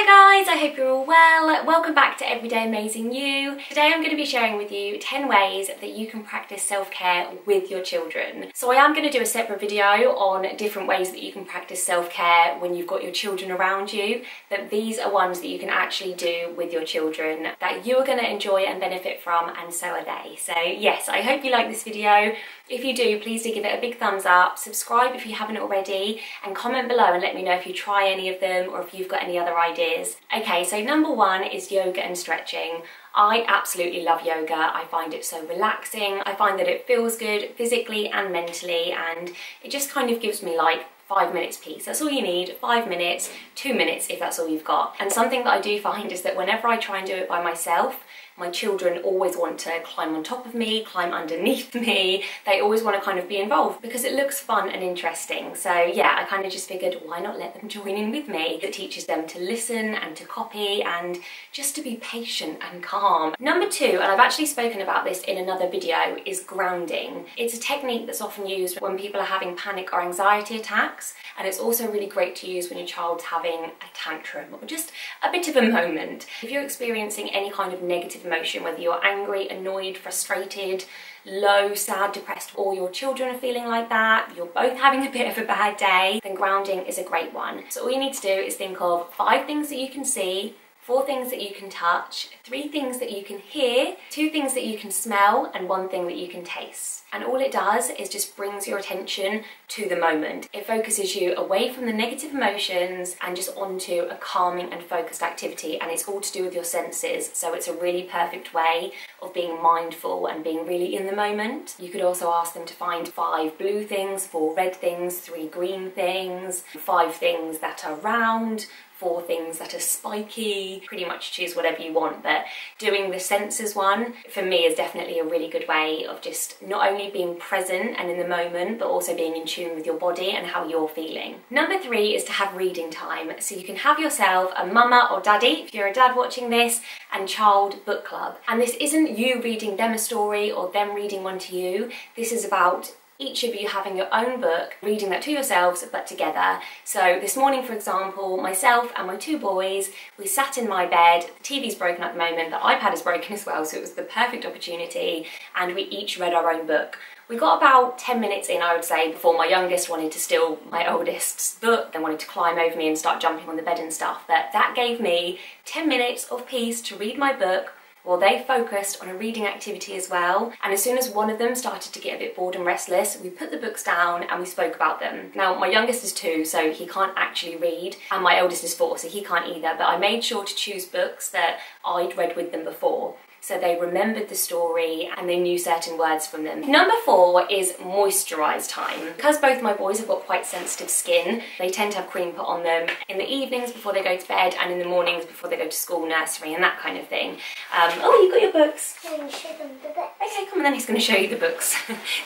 Hi guys, I hope you're all well. Welcome back to Everyday Amazing You. Today I'm going to be sharing with you 10 ways that you can practice self-care with your children. So I am going to do a separate video on different ways that you can practice self-care when you've got your children around you, but these are ones that you can actually do with your children that you are going to enjoy and benefit from, and so are they. So yes, I hope you like this video. If you do, please do give it a big thumbs up, subscribe if you haven't already, and comment below and let me know if you try any of them or if you've got any other ideas. Okay, so number one is yoga and stretching. I absolutely love yoga. I find it so relaxing. I find that it feels good physically and mentally, and it just kind of gives me like 5 minutes peace. That's all you need, 5 minutes, 2 minutes if that's all you've got. And something that I do find is that whenever I try and do it by myself, my children always want to climb on top of me, climb underneath me. They always want to kind of be involved because it looks fun and interesting. So yeah, I kind of just figured, why not let them join in with me? It teaches them to listen and to copy and just to be patient and calm. Number two, and I've actually spoken about this in another video, is grounding. It's a technique that's often used when people are having panic or anxiety attacks, and it's also really great to use when your child's having a tantrum or just a bit of a moment. If you're experiencing any kind of negative emotion, whether you're angry, annoyed, frustrated, low, sad, depressed, or your children are feeling like that, you're both having a bit of a bad day, then grounding is a great one. So all you need to do is think of 5 things that you can see, 4 things that you can touch, 3 things that you can hear, 2 things that you can smell, and 1 thing that you can taste. And all it does is just brings your attention to the moment. It focuses you away from the negative emotions and just onto a calming and focused activity, and it's all to do with your senses, so it's a really perfect way of being mindful and being really in the moment. You could also ask them to find 5 blue things, 4 red things, 3 green things, 5 things that are round, 4 things that are spiky. Pretty much choose whatever you want, but doing the senses one for me is definitely a really good way of just not only being present and in the moment, but also being in tune with your body and how you're feeling. Number 3 is to have reading time. So you can have yourself a mama or daddy, if you're a dad watching this, and child book club. And this isn't you reading them a story or them reading one to you. This is about each of you having your own book, reading that to yourselves, but together. So this morning, for example, myself and my 2 boys, we sat in my bed. The TV's broken at the moment, the iPad is broken as well, so it was the perfect opportunity, and we each read our own book. We got about 10 minutes in, I would say, before my youngest wanted to steal my oldest's book and wanted to climb over me and start jumping on the bed and stuff, but that gave me 10 minutes of peace to read my book. Well, they focused on a reading activity as well, and as soon as one of them started to get a bit bored and restless, we put the books down and we spoke about them. Now, my youngest is 2, so he can't actually read, and my eldest is 4, so he can't either, but I made sure to choose books that I'd read with them before, so they remembered the story and they knew certain words from them. Number 4 is moisturize time. Because both my boys have got quite sensitive skin, they tend to have cream put on them in the evenings before they go to bed and in the mornings before they go to school, nursery, and that kind of thing. Oh, you've got your books. Can you show them the books? Okay, come on then, he's going to show you the books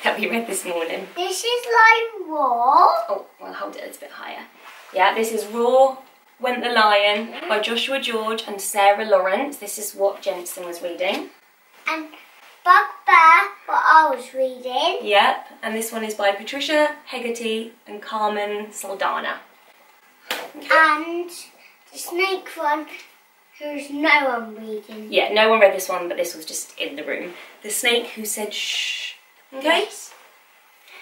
that we read this morning. This is like Raw. Oh, well, hold it a little bit higher. Yeah, this is Raw Went the Lion by Joshua George and Sarah Lawrence. This is what Jensen was reading. And Bugbear, what I was reading. Yep, and this one is by Patricia Hegarty and Carmen Saldana. Okay. And the snake one, who's no one reading. Yeah, no one read this one, but this was just in the room. The Snake Who Said Shh. Okay? Yes.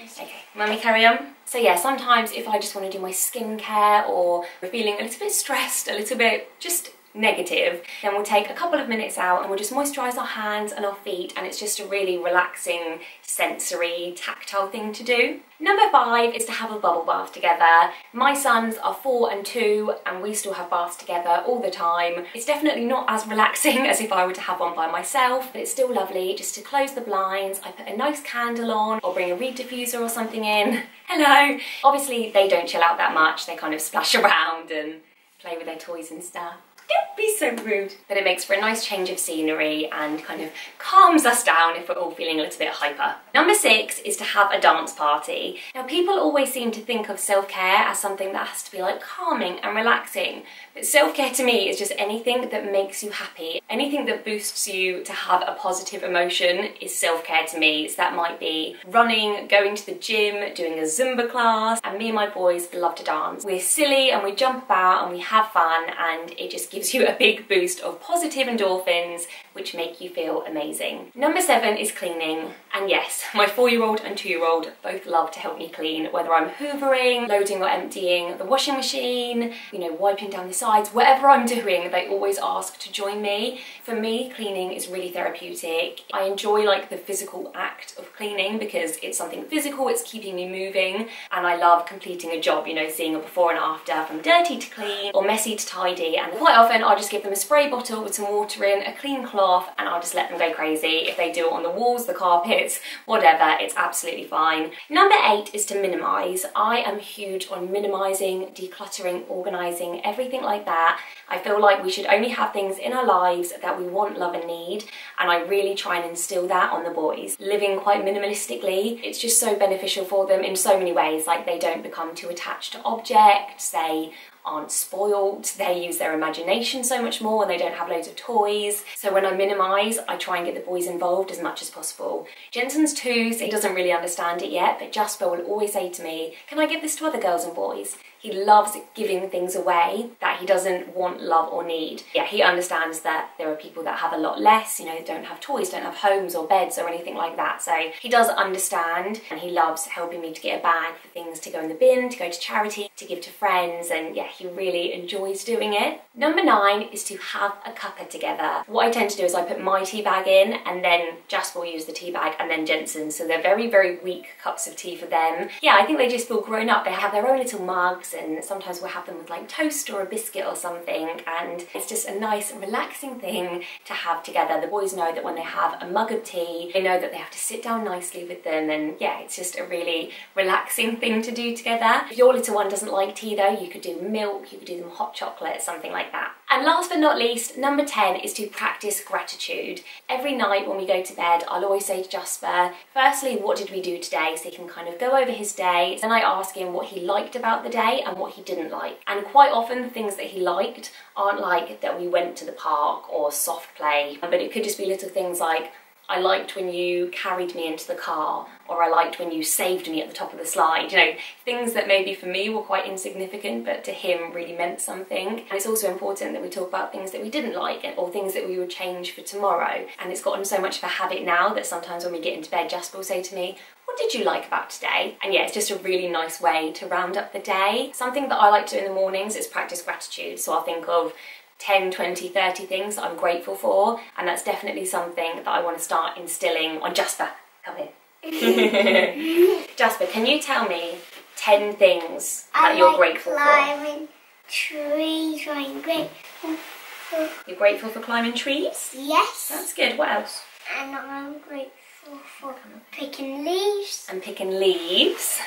Okay, let me carry on. So yeah, sometimes if I just want to do my skincare or we're feeling a little bit stressed, a little bit just negative, then we'll take a couple of minutes out and we'll just moisturise our hands and our feet, and it's just a really relaxing, sensory, tactile thing to do. Number 5 is to have a bubble bath together. My sons are 4 and 2 and we still have baths together all the time. It's definitely not as relaxing as if I were to have one by myself, but it's still lovely just to close the blinds. I put a nice candle on or bring a reed diffuser or something in. Hello! Obviously they don't chill out that much, they kind of splash around and play with their toys and stuff. Don't be so rude. But it makes for a nice change of scenery and kind of calms us down if we're all feeling a little bit hyper. Number 6 is to have a dance party. Now, people always seem to think of self-care as something that has to be like calming and relaxing. But self-care to me is just anything that makes you happy. Anything that boosts you to have a positive emotion is self-care to me. So that might be running, going to the gym, doing a Zumba class. And me and my boys love to dance. We're silly and we jump about and we have fun, and it just gives you a big boost of positive endorphins, which make you feel amazing. Number 7 is cleaning. And yes, my 4-year-old and 2-year-old both love to help me clean, whether I'm hoovering, loading or emptying the washing machine, you know, wiping down the sides, whatever I'm doing, they always ask to join me. For me, cleaning is really therapeutic. I enjoy like the physical act of cleaning because it's something physical, it's keeping me moving, and I love completing a job, you know, seeing a before and after from dirty to clean or messy to tidy. And quite often I'll just give them a spray bottle with some water in, a clean cloth, and I'll just let them go crazy. If they do it on the walls, the carpets, whatever, it's absolutely fine. Number 8 is to minimise. I am huge on minimising, decluttering, organising, everything like that. I feel like we should only have things in our lives that we want, love and need, and I really try and instill that on the boys. Living quite minimalistically, it's just so beneficial for them in so many ways. Like, they don't become too attached to objects, they aren't spoiled, they use their imagination so much more and they don't have loads of toys. So when I minimise, I try and get the boys involved as much as possible. Jensen's 2, so he doesn't really understand it yet, but Jasper will always say to me, can I give this to other girls and boys? He loves giving things away that he doesn't want, love or need. Yeah, he understands that there are people that have a lot less, you know, don't have toys, don't have homes or beds or anything like that. So he does understand, and he loves helping me to get a bag for things to go in the bin, to go to charity, to give to friends, and yeah, he really enjoys doing it. Number 9 is to have a cuppa together. What I tend to do is I put my tea bag in, and then Jasper will use the tea bag, and then Jensen. So they're very, very weak cups of tea for them. Yeah, I think they just feel grown up. They have their own little mugs, and sometimes we'll have them with like toast or a biscuit or something, and it's just a nice relaxing thing to have together. The boys know that when they have a mug of tea, they know that they have to sit down nicely with them, and yeah, it's just a really relaxing thing to do together. If your little one doesn't like tea though, you could do milk, you could do them hot chocolate, something like that. And last but not least, number 10 is to practice gratitude. Every night when we go to bed, I'll always say to Jasper, firstly, what did we do today? So he can kind of go over his day. Then I ask him what he liked about the day and what he didn't like. And quite often the things that he liked aren't like that we went to the park or soft play, but it could just be little things like, I liked when you carried me into the car, or I liked when you saved me at the top of the slide. You know, things that maybe for me were quite insignificant, but to him really meant something. And it's also important that we talk about things that we didn't like, or things that we would change for tomorrow. And it's gotten so much of a habit now that sometimes when we get into bed, Jasper will say to me, what did you like about today? And yeah, it's just a really nice way to round up the day. Something that I like to do in the mornings is practice gratitude. So I'll think of 10, 20, 30 things that I'm grateful for, and that's definitely something that I want to start instilling on Jasper. Come here. Jasper, can you tell me 10 things that you're grateful for? Climbing trees, I'm grateful for. You're grateful for climbing trees? Yes. That's good. What else? And I'm grateful for picking leaves. And picking leaves.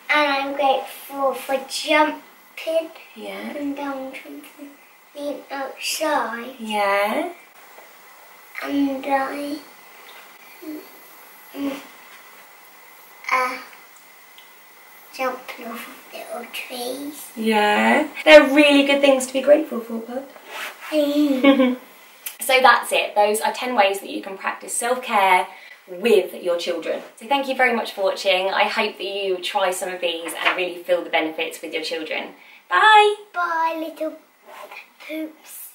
And I'm grateful for jumping. Yeah. And down to being outside. Yeah. And I jumping off of little trees. Yeah. They're really good things to be grateful for, bud. So that's it. Those are 10 ways that you can practice self-care with your children. So thank you very much for watching. I hope that you try some of these and really feel the benefits with your children. Bye! Bye, little poops.